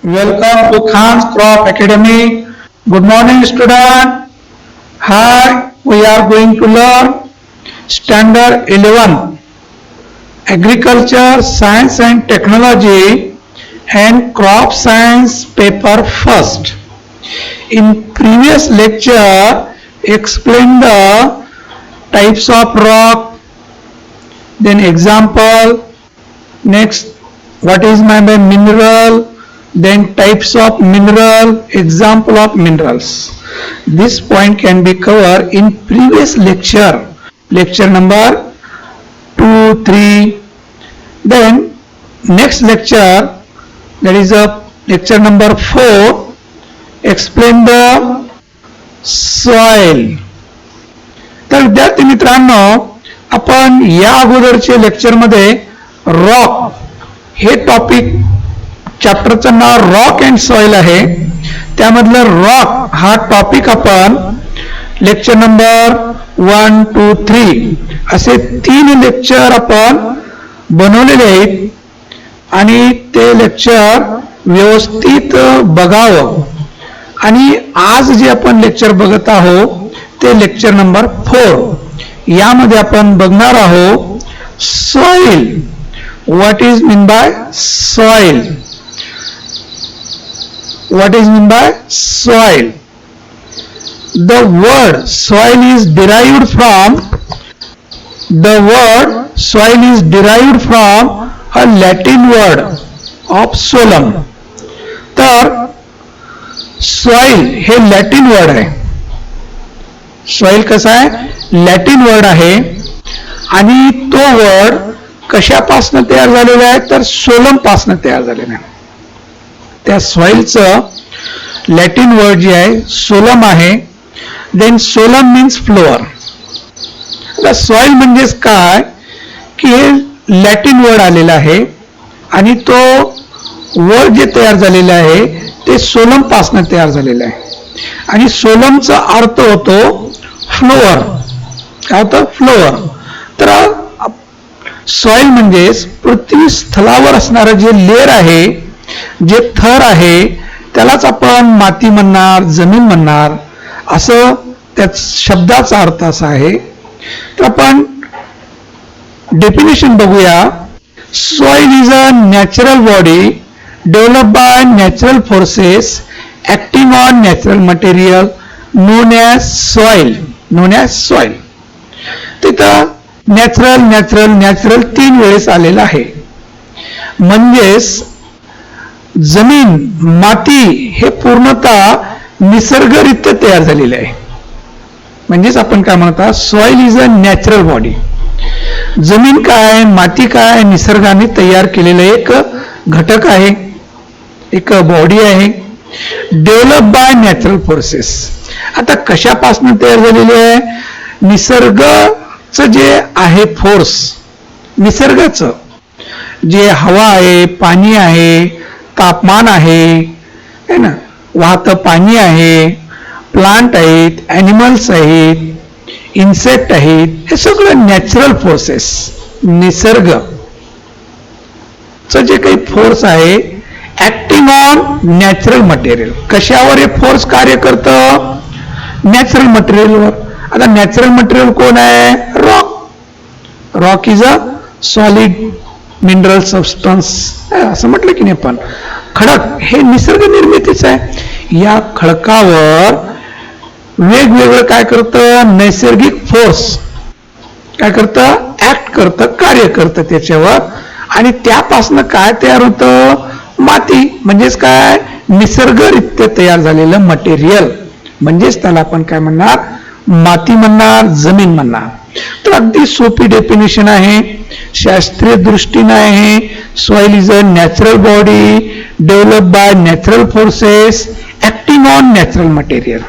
Welcome to Khan's Crop Academy. Good morning, student. Hi, we are going to learn Standard 11 Agriculture, Science and Technology and Crop Science paper first. In previous lecture, explain the types of rock, then example, next what is meant by mineral, then types of mineral, example of minerals. This point can be covered in previous lecture number 2, 3. Then next lecture, that is a lecture number 4, explain the soil. तर विद्यार्थी मित्रांनो, आपण या अगोदरच्या लेक्चरमध्ये rock हे topic चॅप्टरचं नाव रॉक अँड सॉइल आहे. त्यामधलं रॉक हा टॉपिक आपण लेक्चर नंबर 1, 2, 3 असे 3 लेक्चर आपण बनवलेले आहेत आणि ते लेक्चर व्यवस्थित बघावं. आणि आज जे आपण लेक्चर बघत आहोत ते लेक्चर नंबर 4. यामध्ये आपण बघणार आहोत soil. What is mean by soil? What is meant by soil? The word soil is derived from a Latin word of solum. तर soil हे लॅटिन वर्ड आहे. सॉइल कसा आहे? लॅटिन वर्ड आहे आणि तो वर्ड कशापासून तयार झालेला आहे? तर सोलम पासून तयार झालेला आहे. त्या सॉइलचं लॅटिन वर्ड जे आहे सोलम आहे. Then solum means floor. आता सॉइल म्हणजेच काय की हे लॅटिन वर्ड आलेला आहे आणि तो वर्ड जे तयार झालेला आहे ते सोलम पासून तयार झालेला आहे आणि सोलमचा अर्थ होतो फ्लोअर. काय होतं? फ्लोअर. तर सॉइल म्हणजेच पृथ्वी स्थलावर असणारं जे लेअर आहे, जे थर आहे, त्यालाच आपण माती म्हणणार, जमीन म्हणणार, असं त्या शब्दाचा अर्थ असा आहे. तर आपण डेफिनेशन बघूया. Soil is a natural body develop by natural forces acting on natural material known as soil. तिथं नॅचरल 3 वेळेस आलेलं आहे. म्हणजेच जमीन, माती हे पूर्णतः निसर्गरित्या तयार झालेले आहे. म्हणजेच आपण काय म्हणतात? Soil is a natural body. जमीन काय, माती काय, निसर्गाने तयार केलेलं एक घटक आहे, एक बॉडी आहे. Develop by natural forces. आता कशापासून तयार झालेली आहे? निसर्गाचं जे आहे फोर्स, निसर्गाचं जे हवा आहे, पाणी आहे, तापमान आहे ना, वाहतं पाणी आहे, प्लांट आहेत, ॲनिमल्स आहेत, इन्सेक्ट आहेत, हे सगळं नॅचरल फोर्सेस, निसर्गचं जे काही फोर्स आहे ऍक्टिंग ऑन नॅचरल मटेरियल. कशावर हे फोर्स कार्य करतं? नॅचरल मटेरियलवर. आता नॅचरल मटेरियल कोण आहे? Rock. Rock is a solid mineral substance असं म्हटलं की नाही आपण. खडक हे निसर्ग निर्मितीच आहे. या खडकावर वेगवेगळं काय करतं? नैसर्गिक फोर्स काय करतं? ऍक्ट करतं, कार्य करतं त्याच्यावर. आणि त्यापासनं काय तयार होतं? माती. म्हणजेच काय? निसर्गरित्या तयार झालेलं मटेरियल. म्हणजेच त्याला आपण काय म्हणणार? माती म्हणणार, जमीन म्हणणार. तर अगदी सोपी डेफिनेशन आहे, शास्त्रीय दृष्टीने आहे. Soil is a natural body develop by natural forces acting on natural material.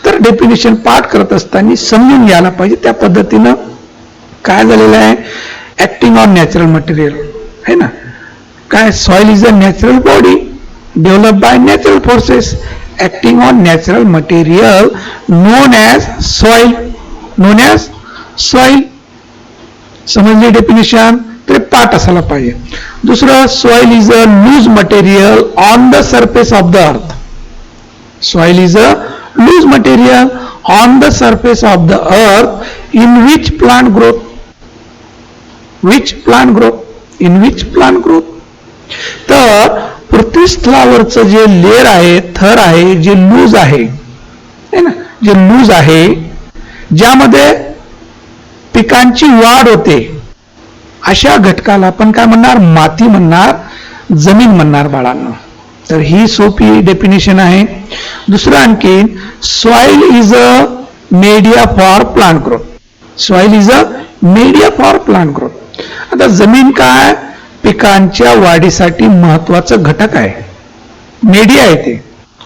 तर डेफिनेशन पाठ करत असताना समजून घ्यायला पाहिजे त्या पद्धतीनं काय झालेलं आहे. ऍक्टिंग ऑन नॅचरल मटेरियल आहे ना. काय? Soil is a natural body develop by natural forces acting on natural material known as soil. समजली डेफिनेशन? तर पाट असायला पाहिजे. दुसरं, soil is a loose material on the surface of the earth. Soil is a loose material on the surface of the earth in which plant growth. In which plant growth. तर पृथ्वीस्थळावरचं जे layer आहे, थर आहे, जे loose आहे ना, जे लूज आहे, ज्यामध्ये पिकांची वाढ होते, अशा घटकाला आपण काय म्हणणार? माती म्हणणार, जमीन म्हणणार बाळांनो. तर ही सोपी डेफिनेशन आहे. दुसरं आणखी, soil is a media for plant growth. Soil is a media for plant growth. आता जमीन काय? पिकांच्या वाढीसाठी महत्वाचं घटक आहे, मीडिया आहे. ते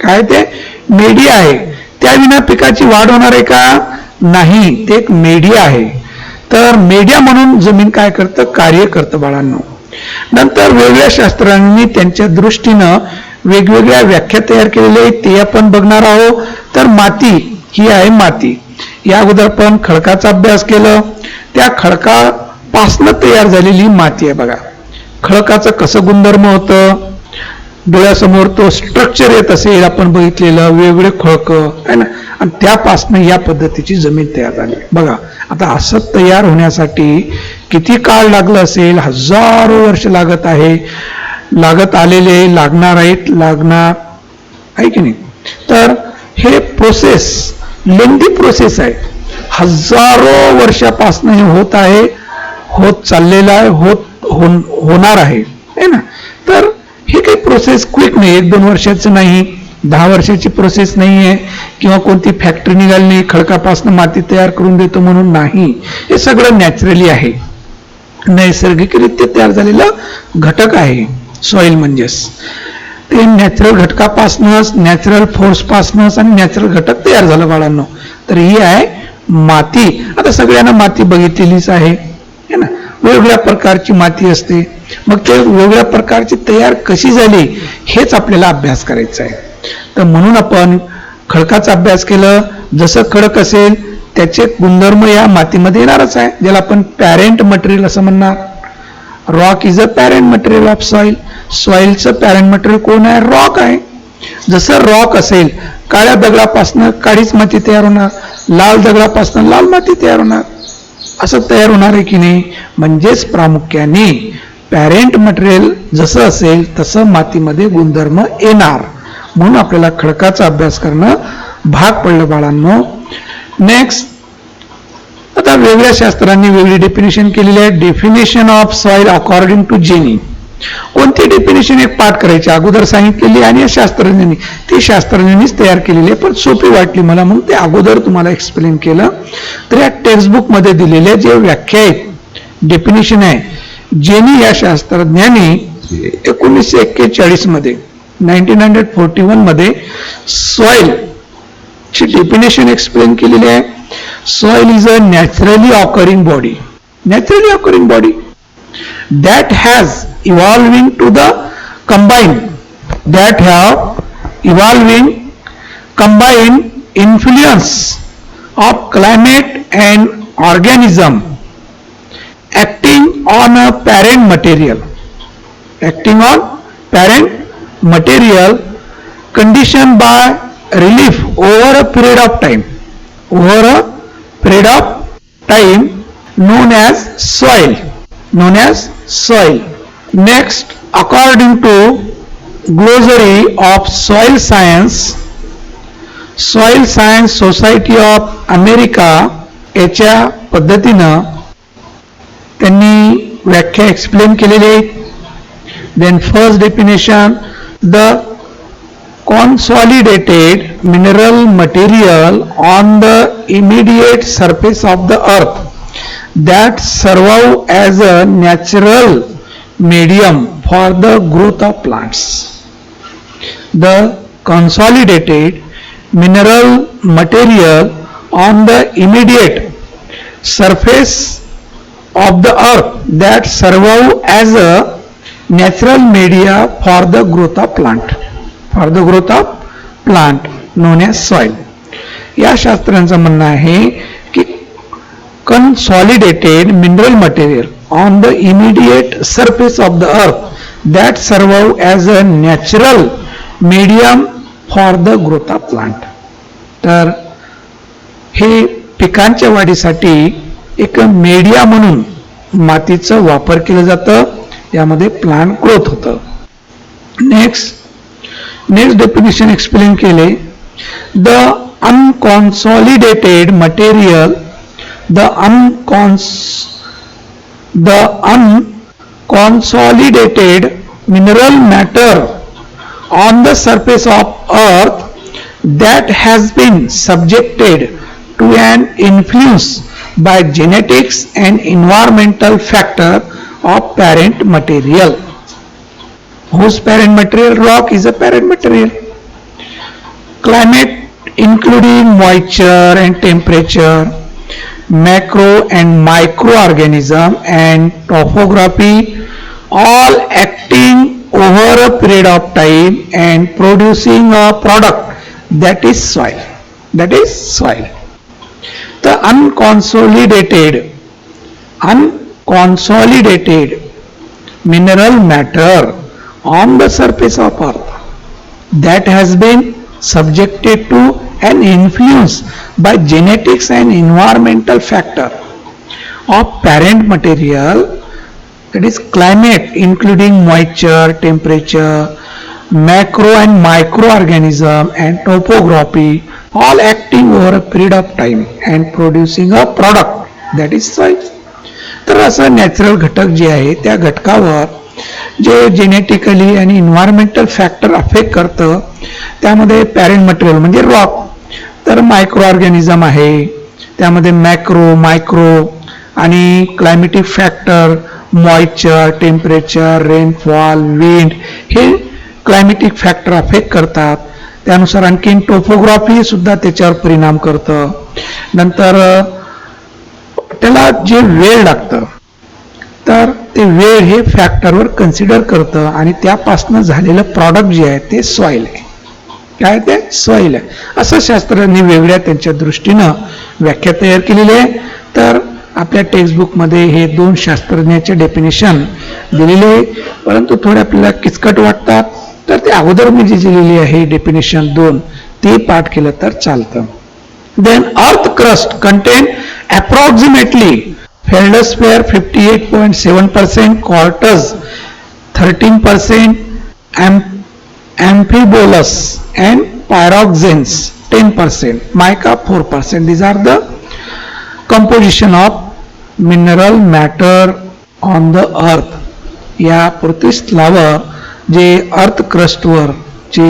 काय? ते मीडिया आहे. त्याविना पिकाची वाढ होणार आहे का? नाही. ते एक मीडिया आहे. तर मीडिया म्हणून जमीन काय करतं? कार्य करतं बाळांनो. नंतर वेगवेगळ्या शास्त्रज्ञांनी त्यांच्या दृष्टीनं वेगवेगळ्या व्याख्या तयार केलेल्या आहेत, ते आपण बघणार आहोत. तर माती ही आहे माती. या अगोदर आपण खडकाचा अभ्यास केला. त्या खडकापासनं तयार झालेली माती आहे बघा. खडकाचं कसं गुणधर्म होतं, डोळ्यासमोर तो स्ट्रक्चर येत असेल, आपण बघितलेलं वेगवेगळे खडक आहे ना, आणि त्यापासनं या पद्धतीची जमीन तयार झाली बघा. आता असं तयार होण्यासाठी किती काळ लागला असेल? हजारो वर्ष लागत आहे, लागत आलेले, लागणार आहेत, लागणार आहे की नाही. तर हे प्रोसेस लेंदी प्रोसेस आहे. हजारो वर्षापासून हे होत आहे, होत चाललेलं आहे, होणार आहे ना. तर हे काही प्रोसेस क्विक नाही, 1-2 वर्षाचं नाही, 10 वर्षाची प्रोसेस नाही आहे, किंवा कोणती फॅक्टरी निघाली नाही, खडकापासून माती तयार करून देतो म्हणून नाही. हे सगळं नॅचरली आहे, नैसर्गिकरित्या तयार झालेलं घटक आहे सॉइल. म्हणजेच ते नॅचरल घटकापासूनच, नॅचरल फोर्सपासूनच आणि नॅचरल घटक तयार झालं बाळांनो. तर ही आहे माती. आता सगळ्यांना माती बघितलेलीच आहे ना. वेगवेगळ्या प्रकारची माती असते. मग ते वेगवेगळ्या प्रकारची तयार कशी झाली हेच आपल्याला अभ्यास करायचा आहे. तर म्हणून आपण खडकाचा अभ्यास केला. जसं खडक असेल त्याचे गुणधर्म या मातीमध्ये येणारच आहे, ज्याला आपण पॅरेंट मटेरियल असं म्हणणार. Rock is a parent material of soil. सॉइलचं पॅरेंट मटेरियल कोण आहे? रॉक आहे. जसं रॉक असेल, काळ्या दगडापासून काळीच माती तयार होणार, लाल दगडापासून लाल माती तयार होणार, असं तयार होणार आहे की नाही. म्हणजेच प्रामुख्याने पॅरेंट मटेरियल जसं असेल तसं मातीमध्ये गुणधर्म येणार. म्हणून आपल्याला खडकाचा अभ्यास करणं भाग पडलं बाळांनो. नेक्स्ट, आता वेगळ्या शास्त्रांनी वेगळी डेफिनेशन केलेली आहे. Definition of soil according to Jenny. कोणती डेफिनेशन एक पाठ करायची अगोदर सांगितलेली, आणि या शास्त्रज्ञांनी ती शास्त्रज्ञांनीच तयार केलेली आहे, पण सोपी वाटली मला म्हणून ते अगोदर तुम्हाला एक्सप्लेन केलं. तर या टेक्स्टबुक मध्ये दिलेल्या जे व्याख्या आहेत, डेफिनेशन आहे, जेनी या शास्त्रज्ञांनी 1941 मध्ये 1941 मध्ये सॉइल ची डेफिनेशन एक्सप्लेन केलेली आहे. Soil is a naturally occurring body. Naturally occurring body that has evolving to the combined influence of climate and organism acting on parent material conditioned by relief over a period of time known as soil. Next, according to glossary of soil science society of America याच्या पद्धतीनं त्यांनी व्याख्या explain केलेली आहे. Then first definition, the consolidated mineral material on the immediate surface of the earth that serve as a natural medium for the growth of plants. The consolidated mineral material on the immediate surface of the earth that serve as a natural media for the growth of plant known as soil. या शास्त्रांचं म्हणणं आहे की consolidated mineral material on the immediate surface of the earth that serve as a natural medium for the growth of plant. तर हे पिकांच्या वाढीसाठी एक media म्हणून मातीचा वापर केला जातं, यामध्ये प्लांट ग्रोथ होतं. नेक्स्ट डेफिनेशन एक्सप्लेन केले. The unconsolidated material, the unconsolidated mineral matter on the surface of earth that has been subjected to an influence by genetics and environmental factor of parent material. Whose parent material? Rock is a parent material. Climate including moisture and temperature, macro and microorganism and topography, all acting over a period of time and producing a product that is soil. The unconsolidated mineral matter on the surface of earth that has been subjected to an influence by genetics and environmental factor of parent material, that is climate including moisture, temperature, macro and microorganism and topography, all acting over a period of time and producing a product that is soil. तर असं natural घटक जे आहे त्या घटकावर जे genetically आणि environmental factor affect करतं, त्यामध्ये पॅरेंट मटेरियल म्हणजे रॉक, तर मायक्रो ऑर्गॅनिझम आहे, त्यामध्ये मॅक्रो, मायक्रो आणि climatic factor, moisture, temperature, rainfall, wind हे क्लायमेटिक फॅक्टर अफेक्ट करतात. त्यानुसार आणखीन टोपोग्राफी सुद्धा त्याच्यावर परिणाम करतं. नंतर त्याला जे वेळ लागतं तर ते वेळ हे फॅक्टरवर कन्सिडर करतं आणि त्यापासून झालेलं प्रॉडक्ट जे आहे ते सॉइल आहे. काय ते सॉइल आहे असं शास्त्रज्ञांनी वेगळ्या त्यांच्या दृष्टीनं व्याख्या तयार केलेली आहे. तर आपल्या टेक्स्टबुकमध्ये हे दोन शास्त्रज्ञाचे डेफिनेशन दिलेले आहे, परंतु थोडे आपल्याला किचकट वाटतात, तर ते अगोदर मी जी लिहिलेली आहे डेफिनेशन 2 ते पाठ केलं तर चालतं. Then earth crust contain approximately feldspar 58.7%, quartz 13%, amphibolus and pyroxenes 10%, mica 4%. These are the composition of mineral matter on the earth. या पृथ्वीस्थळावर जे अर्थ क्रस्टवर जे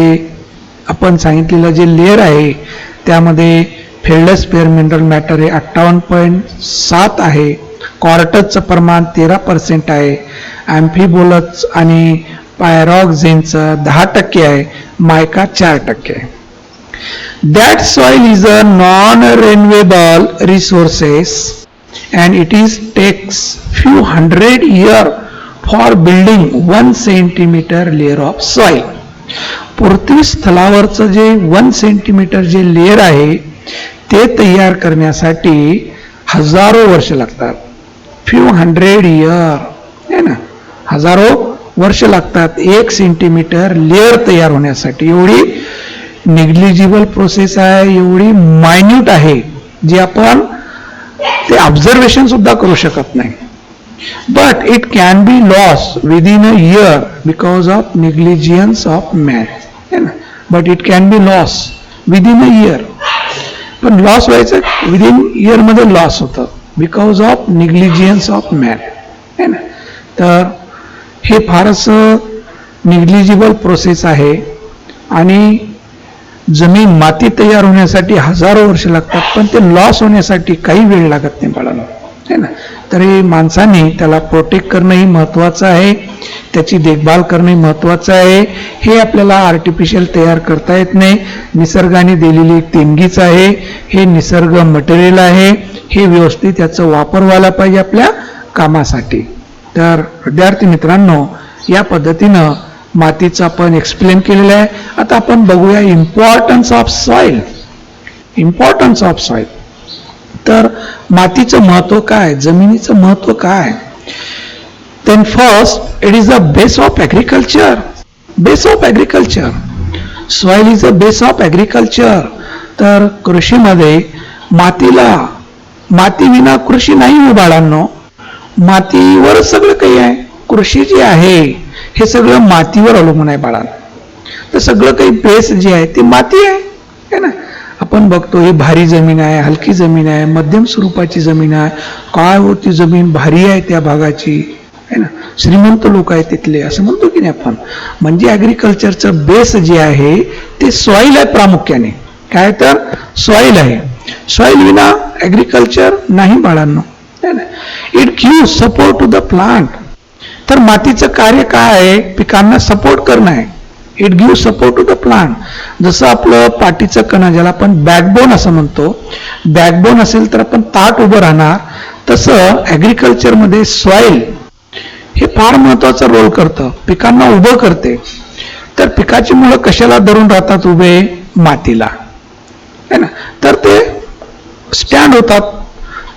आपण सांगितलेलं जे लेअर आहे त्यामध्ये फेल्डस्फेअर मिनरल मॅटर हे 58.7 आहे, कॉर्टजचं प्रमाण 13% आहे, ॲम्फिबोलस आणि पायरॉक्झेनचं 10% आहे, मायका 4% आहे. That soil is a non-renewable resources and it takes few hundred years for building 1 centimeter layer of soil. पृथ्वी स्थलावरचं जे 1 सेंटीमीटर जे लेअर आहे ते तयार करण्यासाठी हजारो वर्ष लागतात. फ्यू हंड्रेड इयर है ना, हजारो वर्ष लागतात 1 सेंटीमीटर लेअर तयार होण्यासाठी. एवढी निग्लिजिबल प्रोसेस आहे, एवढी मायन्यूट आहे जी आपण ते ऑब्झर्वेशन सुद्धा करू शकत नाही. But it can be loss within a year because of negligence of man है ना. But it can be loss within a year, पण लॉस व्हायचं विदिन इयर मध्ये लॉस होतं because of negligence of man है ना. तर हे फारच निग्लिजिबल प्रोसेस आहे आणि जमीन माती तयार होण्यासाठी हजारो वर्ष लागतात, पण ते लॉस होण्यासाठी काही वेळ लागत नाही बाळांनो है ना. तरी माणसाने त्याला प्रोटेक्ट करणंही महत्वाचं आहे, त्याची देखभाल करणंही महत्वाचं आहे. हे आपल्याला आर्टिफिशियल तयार करता येत नाही, निसर्गाने दिलेली देणगीच आहे, हे निसर्ग मटेरियल आहे, हे व्यवस्थित त्याचा वापर व्हायला पाहिजे आपल्या कामासाठी. तर विद्यार्थी मित्रांनो, या पद्धतीनं मातीचं आपण एक्सप्लेन केलेलं आहे. आता आपण बघूया importance of soil. Importance of soil, तर मातीचं महत्व काय, जमिनीचं महत्व काय. Then first, it is the base of agriculture. Base of agriculture. Soil is the base of agriculture. तर कृषीमध्ये माती विना कृषी नाही हो बाळांनो. मातीवर सगळं काही आहे. कृषी जे आहे हे सगळं मातीवर अवलंबून आहे बाळांनो. तर सगळं काही बेस जे आहे ते माती आहे ना. आपण बघतो ही भारी जमीन आहे, हलकी जमीन आहे, मध्यम स्वरूपाची जमीन आहे, काय होती जमीन भारी आहे त्या भागाची आहे ना, श्रीमंत लोक आहेत तिथले, असं म्हणतो की नाही आपण. म्हणजे ऍग्रिकल्चरचं बेस जे आहे ते सॉइल आहे प्रामुख्याने. काय तर सॉइल आहे. सॉइल विना ऍग्रिकल्चर नाही बाळांनो. It give support to the plant. तर मातीचं कार्य काय आहे? पिकांना सपोर्ट करणं आहे. It give support to the plant. जसं आपलं पाठीचं कणा ज्याला आपण बॅकबोन असं म्हणतो, बॅकबोन असेल तर आपण ताट उभं राहणार, तसं ऍग्रिकल्चरमध्ये सॉइल हे फार महत्वाचा रोल करतं, पिकांना उभं करते. तर पिकाची मुळं कशाला धरून राहतात उभे? मातीला है ना. तर ते स्टँड होतात.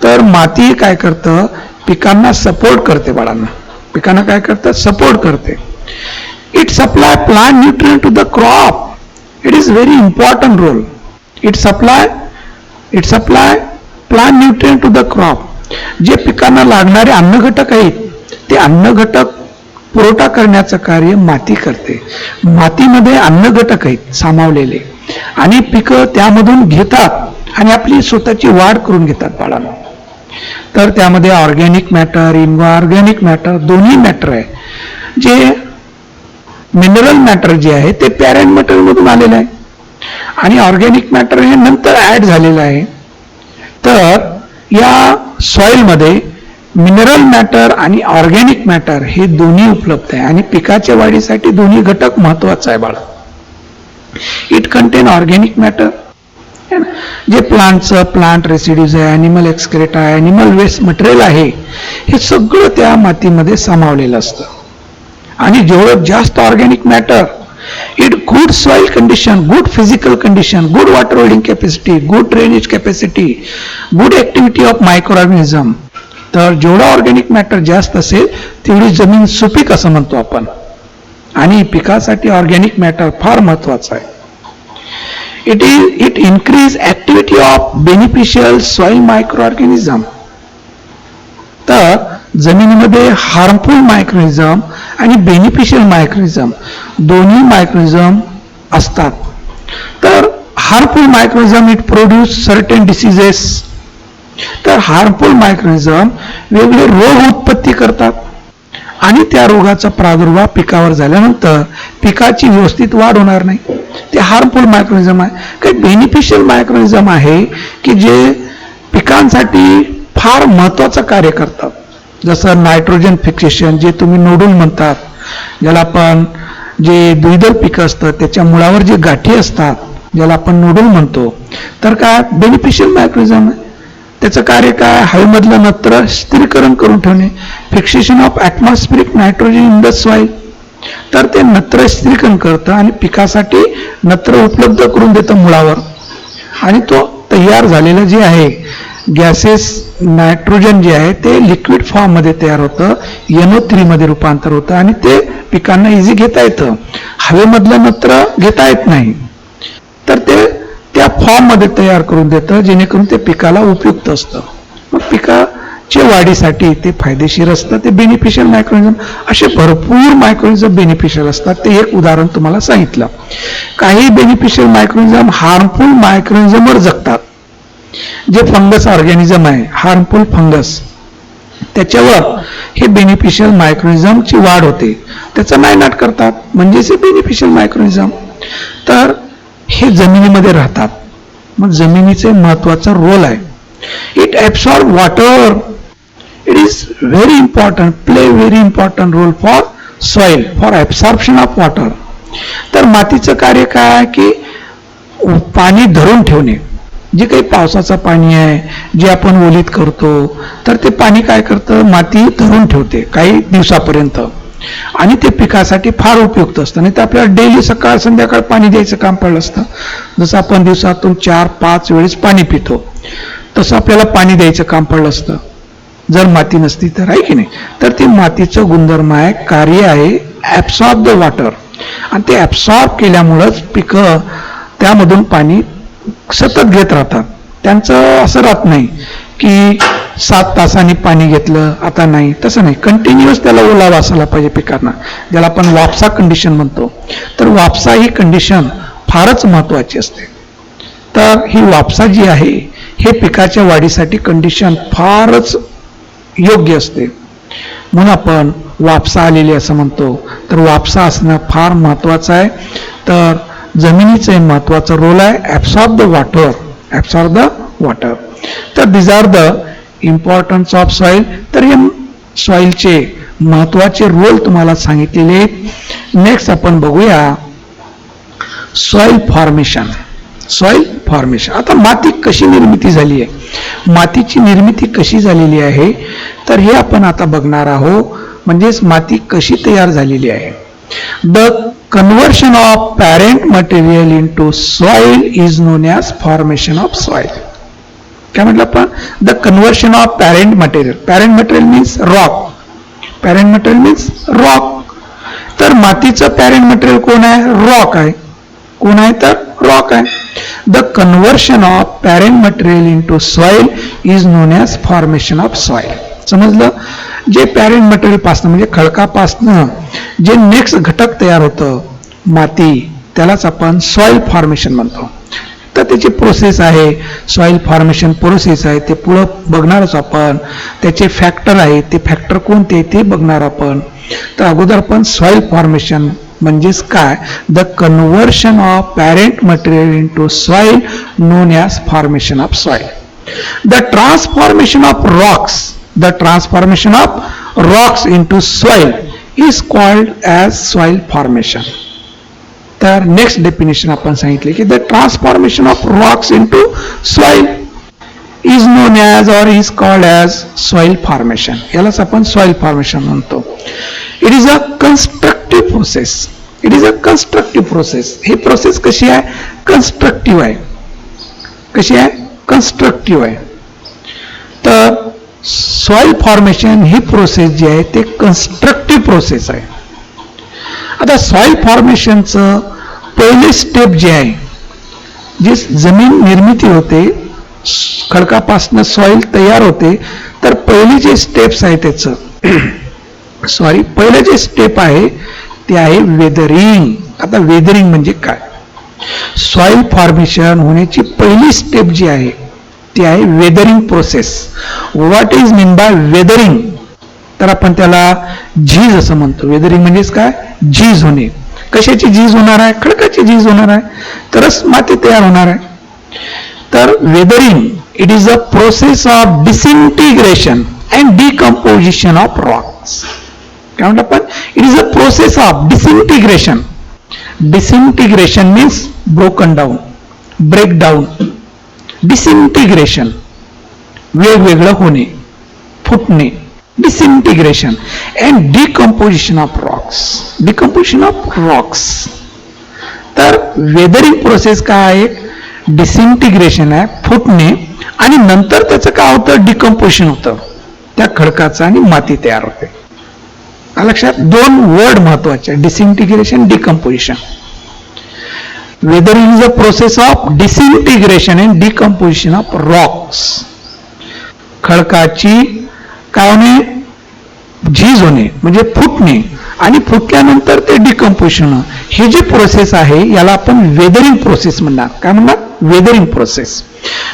तर माती काय करतं? पिकांना सपोर्ट करते बाळांना. पिकांना काय करतं? सपोर्ट करते. It supply plant nutrient to the crop. It is very important role. It supply plant nutrient to the crop. जे पिकांना लागणारे अन्न घटक आहेत ते अन्न घटक पुरवठा करण्याचं कार्य माती करते. मातीमध्ये अन्न घटक आहेत सामावलेले आणि पिकं त्यामधून घेतात आणि आपली स्वतःची वाढ करून घेतात बाळांनो. तर त्यामध्ये ऑर्गॅनिक मॅटर, इनऑर्गॅनिक मॅटर दोन्ही मॅटर आहे. जे मिनरल मॅटर जे आहे ते पॅरेंट मॅटर मधून आलेलं आहे आणि ऑर्गॅनिक मॅटर हे नंतर ऍड झालेलं आहे. तर या सॉइलमध्ये मिनरल मॅटर आणि ऑर्गॅनिक मॅटर हे दोन्ही उपलब्ध आहे आणि पिकाच्या वाढीसाठी दोन्ही घटक महत्वाचा आहे बाळा. इट कंटेन ऑर्गॅनिक मॅटर, जे प्लांट रेसिड्यूज आहे, ॲनिमल एक्सक्रेट आहे, ॲनिमल वेस्ट मटेरियल आहे, हे सगळं त्या मातीमध्ये सामावलेलं असतं. आणि जेवढं जास्त organic matter, it good soil condition, good physical condition, good water holding capacity, good drainage capacity, good activity of micro organism. तर जेवढं ऑर्गॅनिक मॅटर जास्त असेल तेवढी जमीन सुपीक असं म्हणतो आपण. आणि पिकासाठी ऑर्गॅनिक मॅटर फार महत्वाचं आहे. It increase activity of beneficial soil micro organism. तर जमिनीमध्ये हार्मफुल मायक्रोनिझम आणि बेनिफिशियल मायक्रोनिझम दोन्ही मायक्रोनिझम असतात. तर harmful microorganism it produce certain diseases. तर हार्मफुल मायक्रोनिझम वेगळे रोग उत्पत्ती करतात आणि त्या रोगाचा प्रादुर्भाव पिकावर झाल्यानंतर पिकाची व्यवस्थित वाढ होणार नाही. ते हार्मफुल मायक्रोनिझम आहे. काही बेनिफिशियल मायक्रोनिझम आहे की जे पिकांसाठी फार महत्वाचं कार्य करतात. जसं नायट्रोजन फिक्सेशन, जे तुम्ही नोडूल म्हणतात, ज्याला आपण जे द्विदल पिकं असतं त्याच्या मुळावर जे गाठी असतात ज्याला आपण नोडूल म्हणतो, तर काय बेनिफिशियल मायक्रोनिझम आहे. त्याचं कार्य काय? हवेमधलं नत्र स्थिरीकरण करून ठेवणे, fixation of atmospheric nitrogen in the soil. तर ते नत्र स्थिरीकरण करतं आणि पिकासाठी नत्र उपलब्ध करून देतं मुळावर. आणि तो तयार झालेलं जे आहे गॅसेस, नायट्रोजन जे आहे ते लिक्विड फॉर्म मध्ये तयार होतं, NO3 मध्ये रूपांतर होतं आणि ते पिकांना इझी घेता येतं. हवेमधलं नत्र घेता येत नाही, तर ते त्या फॉर्म मध्ये तयार करून देतं जेणेकरून ते पिकाला उपयुक्त असतं. मग पिकाच्या वाढीसाठी ते फायदेशीर असतं. ते बेनिफिशियल मायक्रोनिझम, असे भरपूर मायक्रोनिझम बेनिफिशियल असतात. ते एक उदाहरण तुम्हाला सांगितलं. काही बेनिफिशियल मायक्रोनिझम हार्मफुल मायक्रोनिझमवर जगतात. जे फंगस ऑर्गॅनिझम आहे, हार्मफुल फंगस, त्याच्यावर हे बेनिफिशियल मायक्रोनिझमची वाढ होते, त्याचं नायनाट करतात, म्हणजेच हे बेनिफिशियल मायक्रोनिझम. तर हे जमिनीमध्ये राहतात. मग जमिनीचे महत्वाचा रोल आहे. It absorb water. It is very important, play very important role for soil, for absorption of water. तर मातीचं कार्य काय आहे की पाणी धरून ठेवणे. जे काही पावसाचं पाणी आहे जे आपण ओलीत करतो, तर ते पाणी काय करतं? माती धरून ठेवते काही दिवसापर्यंत आणि ते पिकासाठी फार उपयुक्त असतं. नाही तर आपल्याला डेली सकाळ संध्याकाळ पाणी द्यायचं काम पडलं असतं. जसं आपण दिवसातून 4-5 वेळेस पाणी पितो, तसं आपल्याला पाणी द्यायचं काम पडलं असतं. जर माती नसती तर, आहे की नाही. तर ते मातीचं गुणधर्म आहे, कार्य आहे ॲब्सॉर्ब द वॉटर, आणि ते ॲब्सॉर्ब केल्यामुळंच पिकं त्यामधून पाणी सतत घेत राहतात. त्यांचं असं राहत नाही की 7 तासांनी पाणी घेतलं आता नाही, तसं नाही. कंटिन्युअस त्याला ओलावा असायला पाहिजे पिकांना, ज्याला आपण वापसा कंडिशन म्हणतो. तर वापसा ही कंडिशन फारच महत्त्वाची असते. तर ही वापसा जी आहे हे पिकाच्या वाढीसाठी कंडिशन फारच योग्य असते, म्हणून आपण वापसा आलेली असं म्हणतो. तर वापसा असणं फार महत्त्वाचं आहे. तर जमिनीचं महत्त्वाचा रोल आहे absorb the water, absorb the water. तर these are the importance of soil. तर हे सॉइलचे महत्त्वाचे रोल तुम्हाला सांगितलेले आहेत. नेक्स्ट आपण बघूया सॉइल फॉर्मेशन. Soil formation. आता माती कशी निर्मिती झाली आहे, मातीची निर्मिती कशी झालेली आहे, तर हे आपण आता बघणार आहोत. म्हणजेच माती कशी तयार झालेली आहे. The conversion of parent material into soil is non as formation of soil. काय म्हटलं आपण? The conversion of parent material. Parent material means rock. Parent material means rock. तर मातीचं पॅरेंट मटेरियल कोण आहे? रॉक आहे. कोण आहे? तर रॉक आहे. The conversion of parent material into soil is non as formation of soil. समजलं? जे पॅरेंट मटेरियल पासनं म्हणजे खडकापासनं जे नेक्स्ट घटक तयार होतं माती, त्यालाच आपण सॉइल फॉर्मेशन म्हणतो. तर त्याची प्रोसेस आहे, सॉइल फॉर्मेशन प्रोसेस आहे, ते पुढं बघणारच आपण. त्याचे फॅक्टर आहे, ते फॅक्टर कोणते ते बघणार आपण. तर अगोदर आपण सॉइल फॉर्मेशन म्हणजेच काय, the conversion of parent material into soil non as formation of soil. The transformation of Roxx, the transformation of Roxx into soil is called as soil formation. तर नेक्स्ट डेफिनेशन आपण सांगितले की the transformation of Roxx into soil is non as or is called as soil formation. यालाच आपण soil formation म्हणतो. It is a constructive process. It is a constructive process. He process कशी आहे? Constructive आहे. कशी आहे? कन्स्ट्रक्टिव्ह आहे. तर सॉइल फॉर्मेशन ही प्रोसेस जी आहे ते कन्स्ट्रक्टिव्ह प्रोसेस आहे. आता सॉइल फॉर्मेशनचं पहिले स्टेप जे आहे, जी जमीन निर्मिती होते, खडकापासून सॉइल तयार होते, तर पहिली जे स्टेप्स आहे त्याचं पहिलं जे स्टेप आहे ते आहे वेदरिंग. आता वेदरिंग म्हणजे काय? सॉइल फॉर्मेशन होण्याची पहिली स्टेप जी आहे ती आहे weathering process. What is mean by weathering? तर आपण त्याला झीज असं म्हणतो. वेदरिंग म्हणजेच काय? झीज होणे. कशाची झीज होणार आहे? खडकाची झीज होणार आहे, तरच माती तयार होणार आहे. तर weathering it is a process of disintegration and decomposition of rocks. काय म्हणतो आपण? It is a process of disintegration. Disintegration means broken down, break down. Disintegration वेगवेगळं होणे, फुटणे. Disintegration and decomposition of rocks. Decomposition of rocks. तर weathering process काय आहे? डिसइंटिग्रेशन आहे, फुटणे, आणि नंतर त्याचं काय होतं? डिकम्पोजिशन होतं त्या खडकाचं आणि माती तयार होते. लक्षात? दोन वर्ड महत्वाचे, disintegration, decomposition. Weathering is a process of disintegration and decomposition of rocks. खडकाची काय होणे? झीज होणे म्हणजे फुटणे, आणि फुटल्यानंतर ते डिकम्पोजिशन होणं. ही जी प्रोसेस आहे याला आपण वेदरिंग प्रोसेस म्हणणार. काय म्हणणार? Weathering process.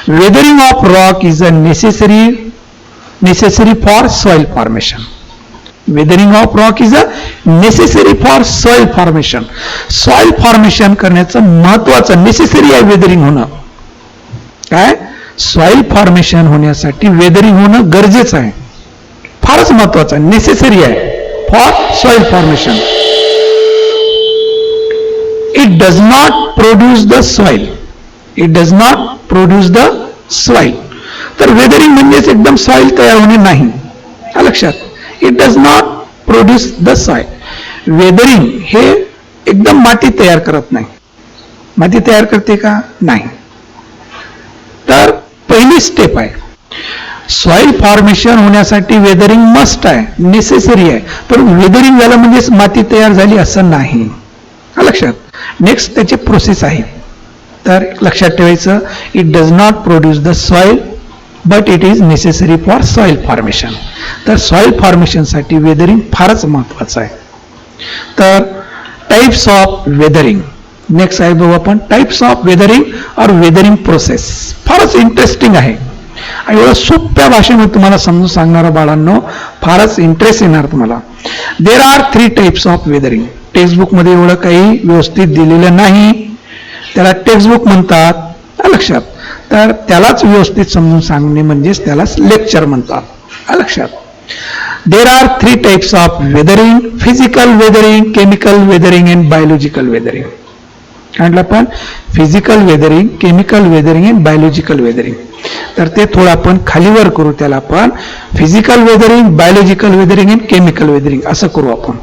Weathering of rock is a necessary for soil formation. Weathering of rock is a necessary for soil formation. Soil formation करण्याचं महत्वाचं नेसेसरी आहे वेदरिंग होणं. काय? सॉइल फॉर्मेशन होण्यासाठी वेदरिंग होणं गरजेचं आहे, फारच महत्वाचं, नेसेसरी आहे for soil formation. It does not produce the soil. It does not produce the soil. तर वेदरिंग म्हणजेच एकदम सॉइल तयार होणे नाही, लक्षात. It does not produce the soil. Weathering हे एकदम माती तयार करत नाही. माती तयार करते का? नाही. तर पहिली स्टेप आहे सॉइल फॉर्मेशन होण्यासाठी वेदरिंग मस्ट आहे, नेसेसरी आहे, पण वेदरिंग झालं म्हणजे माती तयार झाली असं नाही. लक्षात. नेक्स्ट त्याची प्रोसेस आहे. तर लक्षात ठेवायचं, it does not produce the soil but it is necessary for soil formation. तर सॉइल फॉर्मेशनसाठी वेदरिंग फारच महत्वाचं आहे. तर टाइप्स ऑफ वेदरिंग. नेक्स्ट आहे बघू आपण टाइप्स ऑफ वेदरिंग और वेदरिंग प्रोसेस. फारच इंटरेस्टिंग आहे आणि एवढं सोप्या भाषेमध्ये तुम्हाला समजून सांगणारा बाळांनो फारच इंटरेस्ट येणार तुम्हाला. देर are 3 types of weathering. Textbook मध्ये एवढं काही व्यवस्थित दिलेलं नाही, त्याला टेक्स्टबुक म्हणतात. लक्षात. तर त्यालाच व्यवस्थित समजून सांगणे म्हणजेच त्यालाच लेक्चर म्हणतात. लक्षात. देर are 3 types of weathering: physical weathering, chemical weathering and biological weathering. म्हटलं आपण physical weathering, chemical weathering and biological weathering. तर ते थोडं आपण खालीवर करू, त्याला आपण physical weathering, biological weathering and chemical weathering असं करू आपण.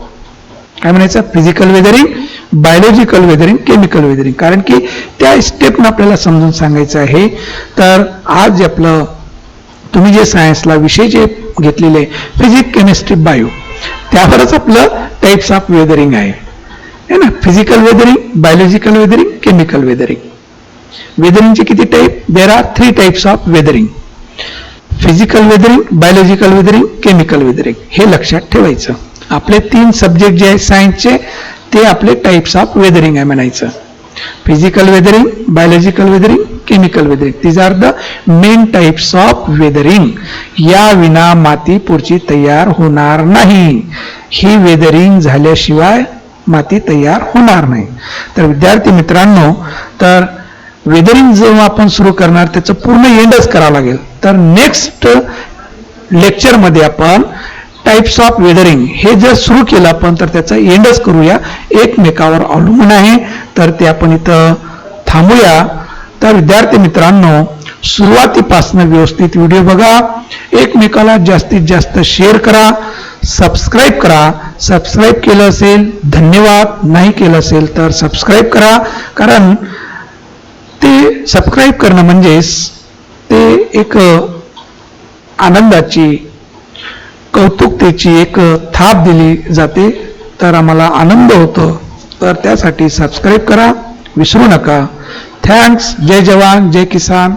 काय म्हणायचं? Physical weathering, biological weathering, chemical weathering. कारण की त्या स्टेपनं आपल्याला समजून सांगायचं आहे. तर आज आपलं तुम्ही जे सायन्सला विषय जे घेतलेले फिजिक्स, केमिस्ट्री, बायो, त्यावरच आपलं टाइप्स ऑफ वेदरिंग आहे ना. Physical weathering, biological weathering, chemical weathering. वेदरिंगचे किती type? There are 3 types of weathering: physical weathering, biological weathering, chemical weathering. हे लक्षात ठेवायचं. आपले 3 सब्जेक्ट जे आहेत सायन्सचे ते आपले टाइप्स ऑफ वेदरिंग आहे म्हणायचं. Physical weathering, biological weathering, chemical weathering. These are the main types of weathering. या विना माती पुढची तयार होणार नाही. ही वेदरिंग झाल्याशिवाय माती तयार होणार नाही. तर विद्यार्थी मित्रांनो, तर वेदरिंग जेव्हा आपण सुरू करणार त्याचं पूर्ण एंडच करावं लागेल. तर नेक्स्ट लेक्चरमध्ये आपण टाइप्स ऑफ वेदरिंग हे जर सुरू केलं आपण तर त्याचा एंडच करूया. एकमेकावर अवलंबून आहे. तर ते आपण इथं थांबूया. तर विद्यार्थी मित्रांनो, सुरुवातीपासून व्यवस्थित व्हिडिओ बघा, एकमेकाला जास्तीत जास्त शेअर करा, सबस्क्राईब करा. सबस्क्राईब केलं असेल धन्यवाद, नाही केलं असेल तर सबस्क्राईब करा. कारण ते सबस्क्राईब करणं म्हणजेच ते एक आनंदाची, कौतुकतेची एक थाप दिली जाते. तर आम्हाला आनंद होतो. तर त्यासाठी सबस्क्राईब करा, विसरू नका. थँक्स. जय जवान, जय किसान.